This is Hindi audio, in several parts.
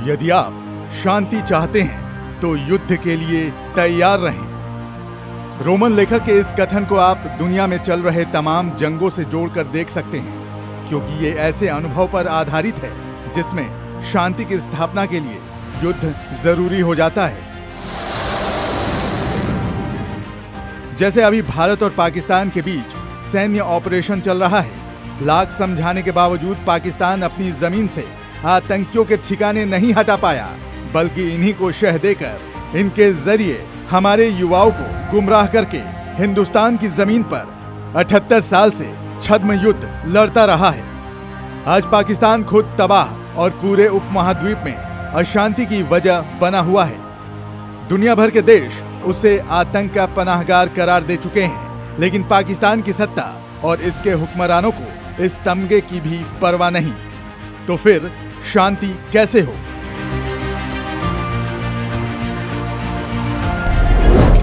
यदि आप शांति चाहते हैं तो युद्ध के लिए तैयार रहें। रोमन लेखक के इस कथन को आप दुनिया में चल रहे तमाम जंगों से जोड़कर देख सकते हैं, क्योंकि ये ऐसे अनुभव पर आधारित है जिसमें शांति की स्थापना के लिए युद्ध जरूरी हो जाता है। जैसे अभी भारत और पाकिस्तान के बीच सैन्य ऑपरेशन चल रहा है। लाख समझाने के बावजूद पाकिस्तान अपनी जमीन से आतंकियों के ठिकाने नहीं हटा पाया, बल्कि इन्हीं को शह देकर इनके जरिए हमारे युवाओं को गुमराह करके हिंदुस्तान की जमीन पर 78 साल से छद्म युद्ध लड़ता रहा है। आज पाकिस्तान खुद तबाह और पूरे उपमहाद्वीप में अशांति की वजह बना हुआ है। दुनिया भर के देश उसे आतंक का पनाहगार करार दे चुके हैं, लेकिन पाकिस्तान की सत्ता और इसके हुक्मरानों को इस तमगे की भी परवाह नहीं। तो फिर शांति कैसे हो?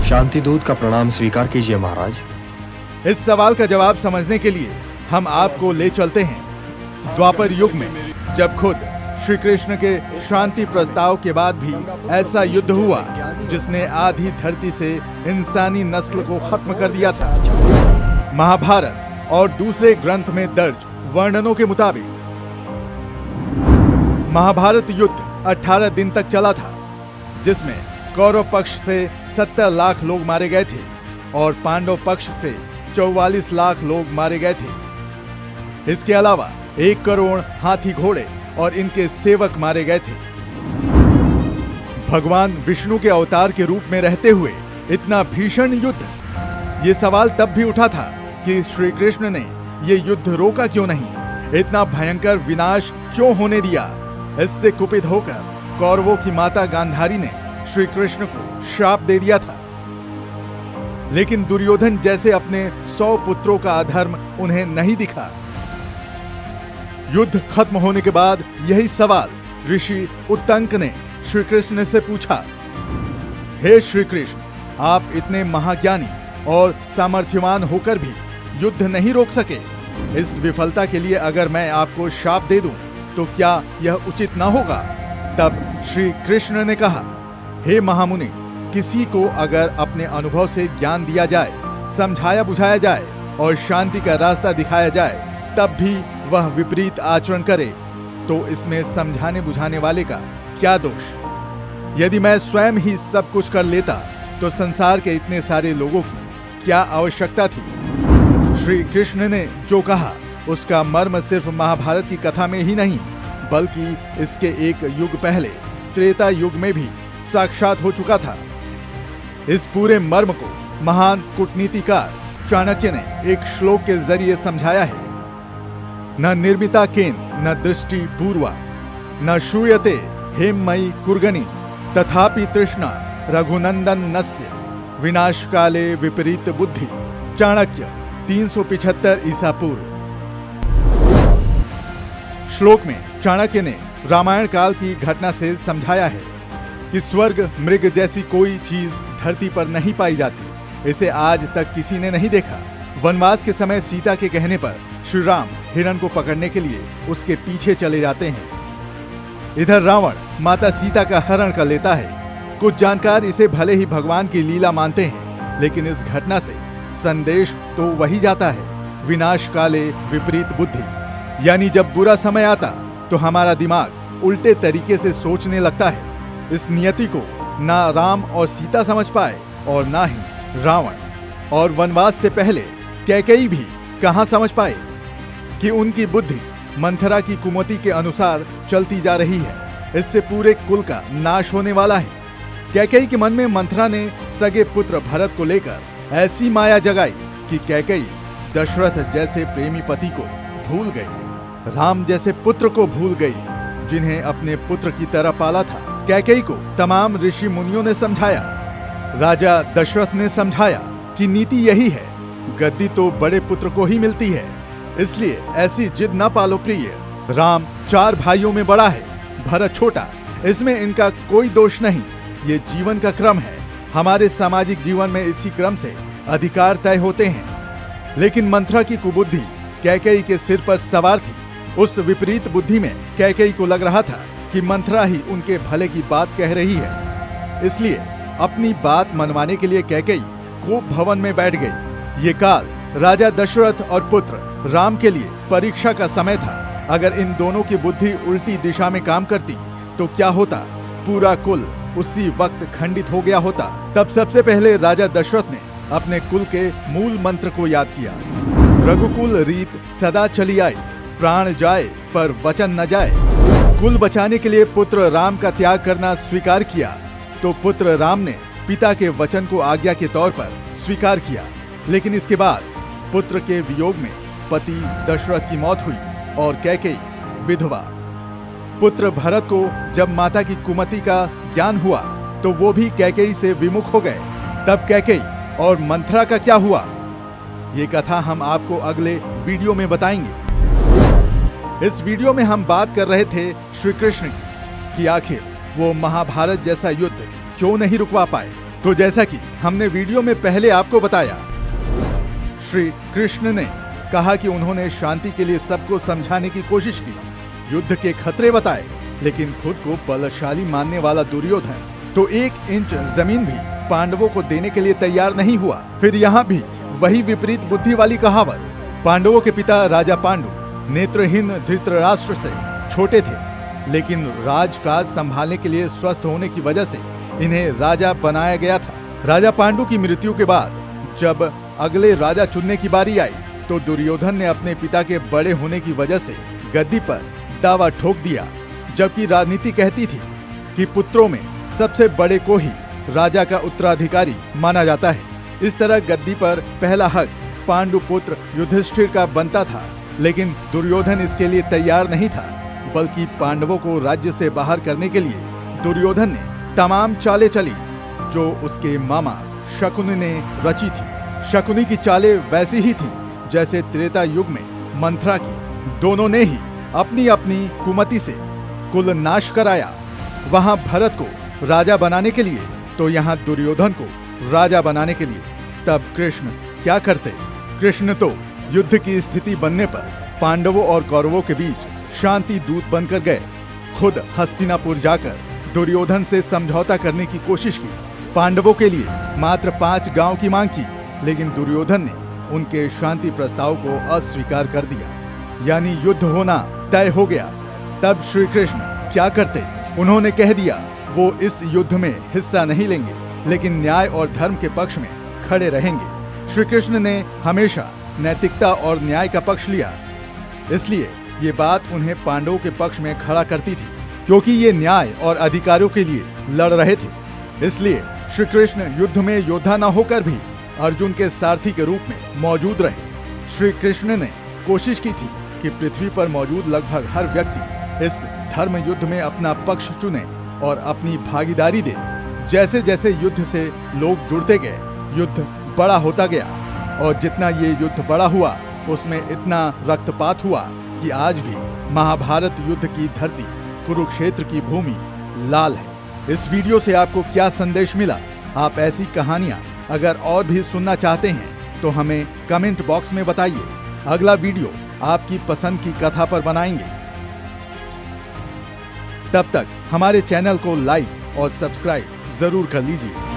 शांति दूत का प्रणाम स्वीकार कीजिए महाराज। इस सवाल का जवाब समझने के लिए हम आपको ले चलते हैं द्वापर युग में, जब खुद श्री कृष्ण के शांति प्रस्ताव के बाद भी ऐसा युद्ध हुआ जिसने आधी धरती से इंसानी नस्ल को खत्म कर दिया था। महाभारत और दूसरे ग्रंथ में दर्ज वर्णनों के मुताबिक महाभारत युद्ध 18 दिन तक चला था, जिसमें कौरव पक्ष से 70 लाख लोग मारे गए थे और पांडव पक्ष से 44 लाख लोग मारे गए थे। इसके अलावा 1 करोड़ हाथी घोड़े और इनके सेवक मारे गए थे। भगवान विष्णु के अवतार के रूप में रहते हुए इतना भीषण युद्ध, ये सवाल तब भी उठा था कि श्री कृष्ण ने ये युद्ध रोका क्यों नहीं, इतना भयंकर विनाश क्यों होने दिया। इससे कुपित होकर कौरवों की माता गांधारी ने श्री कृष्ण को श्राप दे दिया था, लेकिन दुर्योधन जैसे अपने 100 पुत्रों का अधर्म उन्हें नहीं दिखा। युद्ध खत्म होने के बाद यही सवाल ऋषि उत्तंक ने श्री कृष्ण से पूछा, हे श्री कृष्ण, आप इतने महाज्ञानी और सामर्थ्यवान होकर भी युद्ध नहीं रोक सके। इस विफलता के लिए अगर मैं आपको शाप दे दूं तो क्या यह उचित न होगा? तब श्री कृष्ण ने कहा, हे महामुनि, किसी को अगर अपने अनुभव से ज्ञान दिया जाए, समझाया बुझाया जाए और शांति का रास्ता दिखाया जाए, तब भी वह विपरीत आचरण करे तो इसमें समझाने बुझाने वाले का क्या दोष? यदि मैं स्वयं ही सब कुछ कर लेता तो संसार के इतने सारे लोगों की क्या आवश्यकता थी? श्री कृष्ण ने जो कहा उसका मर्म सिर्फ महाभारत की कथा में ही नहीं, बल्कि इसके एक युग पहले त्रेता युग में भी साक्षात हो चुका था। इस पूरे मर्म को महान कूटनीतिकार चाणक्य ने एक श्लोक के जरिए समझाया है। न निर्मिता केन न दृष्टि पूर्वा न श्रूयते हेममयी कुर्गनी तथापि तृष्णा रघुनंदन नस्य विनाश काले विपरीत बुद्धि। चाणक्य 375 ईसा पूर्व। श्लोक में चाणक्य ने रामायण काल की घटना से समझाया है कि स्वर्ग मृग जैसी कोई चीज धरती पर नहीं पाई जाती। इसे आज तक किसी ने नहीं देखा। वनवास के समय सीता के कहने पर श्री राम हिरण को पकड़ने के लिए उसके पीछे चले जाते हैं। इधर रावण माता सीता का हरण कर लेता है। कुछ जानकार इसे भले ही भगवान की लीला मानते हैं, लेकिन इस घटना से संदेश तो वही जाता है, विनाश काले विपरीत बुद्धि। यानी जब बुरा समय आता तो हमारा दिमाग उल्टे तरीके से सोचने लगता है। इस नियति को ना राम और सीता समझ पाए और ना ही रावण। और वनवास से पहले कैकेयी भी कहां समझ पाए कि उनकी बुद्धि मंथरा की कुमति के अनुसार चलती जा रही है। इससे पूरे कुल का नाश होने वाला है। कैकेयी के मन में मंथरा ने सगे पुत्र भरत को लेकर ऐसी माया जगाई कि कैकेयी दशरथ जैसे प्रेमी पति को भूल गई, राम जैसे पुत्र को भूल गई जिन्हें अपने पुत्र की तरह पाला था। कैकेयी को तमाम ऋषि मुनियों ने समझाया, राजा दशरथ ने समझाया कि नीति यही है, गद्दी तो बड़े पुत्र को ही मिलती है, इसलिए ऐसी जिद न पालो प्रिय। राम 4 भाइयों में बड़ा है, भरत छोटा, इसमें इनका कोई दोष नहीं, ये जीवन का क्रम है। हमारे सामाजिक जीवन में इसी क्रम से अधिकार तय होते हैं। लेकिन मंथरा की कुबुद्धि कैकेयी के सिर पर सवार थी। उस विपरीत बुद्धि में कैकेयी को लग रहा था कि मंथरा ही उनके भले की बात कह रही है। इसलिए अपनी बात मनवाने के लिए कैकेयी कोप भवन में बैठ गई। ये काल राजा दशरथ और पुत्र राम के लिए परीक्षा का समय था। अगर इन दोनों की बुद्धि उल्टी दिशा में काम करती तो क्या होता? पूरा कुल उसी वक्त खंडित हो गया होता। तब सबसे पहले राजा दशरथ ने अपने कुल के मूल मंत्र को याद किया। रघुकुल रीत सदा चली आई, प्राण जाए पर वचन न जाए। कुल बचाने के लिए पुत्र राम का त्याग करना स्वीकार किया तो पुत्र राम ने पिता के वचन को आज्ञा के तौर पर स्वीकार किया। लेकिन इसके बाद पुत्र के वियोग में पति दशरथ की मौत हुई और कैकेयी विधवा। पुत्र भरत को जब माता की कुमति का ज्ञान हुआ तो वो भी कैकेयी से विमुख हो गए। तब कैकेयी और मंथरा का क्या हुआ, ये कथा हम आपको अगले वीडियो में बताएंगे। इस वीडियो में हम बात कर रहे थे श्री कृष्ण की कि आखिर वो महाभारत जैसा युद्ध क्यों नहीं रुकवा पाए। तो जैसा कि हमने वीडियो में पहले आपको बताया, श्री कृष्ण ने कहा कि उन्होंने शांति के लिए सबको समझाने की कोशिश की, युद्ध के खतरे बताए, लेकिन खुद को बलशाली मानने वाला दुर्योधन तो 1 इंच जमीन भी पांडवों को देने के लिए तैयार नहीं हुआ। फिर यहाँ भी वही विपरीत बुद्धि वाली कहावत। पांडवों के पिता राजा पांडु नेत्रहीन धृतराष्ट्र से छोटे थे, लेकिन राजकाज संभालने के लिए स्वस्थ होने की वजह से इन्हें राजा बनाया गया था। राजा पांडु की मृत्यु के बाद जब अगले राजा चुनने की बारी आई तो दुर्योधन ने अपने पिता के बड़े होने की वजह से गद्दी पर दावा ठोक दिया, जबकि राजनीति कहती थी कि पुत्रों में सबसे बड़े को ही राजा का उत्तराधिकारी माना जाता है। इस तरह गद्दी पर पहला हक पांडु पुत्र युधिष्ठिर का बनता था, लेकिन दुर्योधन इसके लिए तैयार नहीं था, बल्कि पांडवों को राज्य से बाहर करने के लिए दुर्योधन ने तमाम चालें चली जो उसके मामा शकुनि ने रची थी। शकुनि की चालें वैसी ही थी जैसे त्रेता युग में मंथरा की। दोनों ने ही अपनी अपनी कुमति से कुल नाश कराया। वहां भरत को राजा बनाने के लिए तो यहाँ दुर्योधन को राजा बनाने के लिए। तब कृष्ण क्या करते? कृष्ण तो युद्ध की स्थिति बनने पर पांडवों और कौरवों के बीच शांति दूत बनकर गए। खुद हस्तिनापुर जाकर दुर्योधन से समझौता करने की कोशिश की। पांडवों के लिए मात्र 5 गांव की मांग की, लेकिन दुर्योधन ने उनके शांति प्रस्ताव को अस्वीकार कर दिया, यानी युद्ध होना तय हो गया। तब श्री कृष्ण क्या करते? उन्होंने कह दिया वो इस युद्ध में हिस्सा नहीं लेंगे, लेकिन न्याय और धर्म के पक्ष में खड़े रहेंगे। श्री कृष्ण ने हमेशा नैतिकता और न्याय का पक्ष लिया, इसलिए ये बात उन्हें पांडवों के पक्ष में खड़ा करती थी, क्योंकि ये न्याय और अधिकारों के लिए लड़ रहे थे। इसलिए श्री कृष्ण युद्ध में योद्धा न होकर भी अर्जुन के सारथी के रूप में मौजूद रहे। श्री कृष्ण ने कोशिश की थी कि पृथ्वी पर मौजूद लगभग हर व्यक्ति इस धर्म युद्ध में अपना पक्ष चुने और अपनी भागीदारी दे। जैसे जैसे युद्ध से लोग जुड़ते गए, युद्ध बड़ा होता गया, और जितना ये युद्ध बड़ा हुआ उसमें इतना रक्तपात हुआ कि आज भी महाभारत युद्ध की धरती, कुरुक्षेत्र की भूमि लाल है। इस वीडियो से आपको क्या संदेश मिला? आप ऐसी कहानियां अगर और भी सुनना चाहते हैं तो हमें कमेंट बॉक्स में बताइए। अगला वीडियो आपकी पसंद की कथा पर बनाएंगे। तब तक हमारे चैनल को लाइक और सब्सक्राइब जरूर कर लीजिए।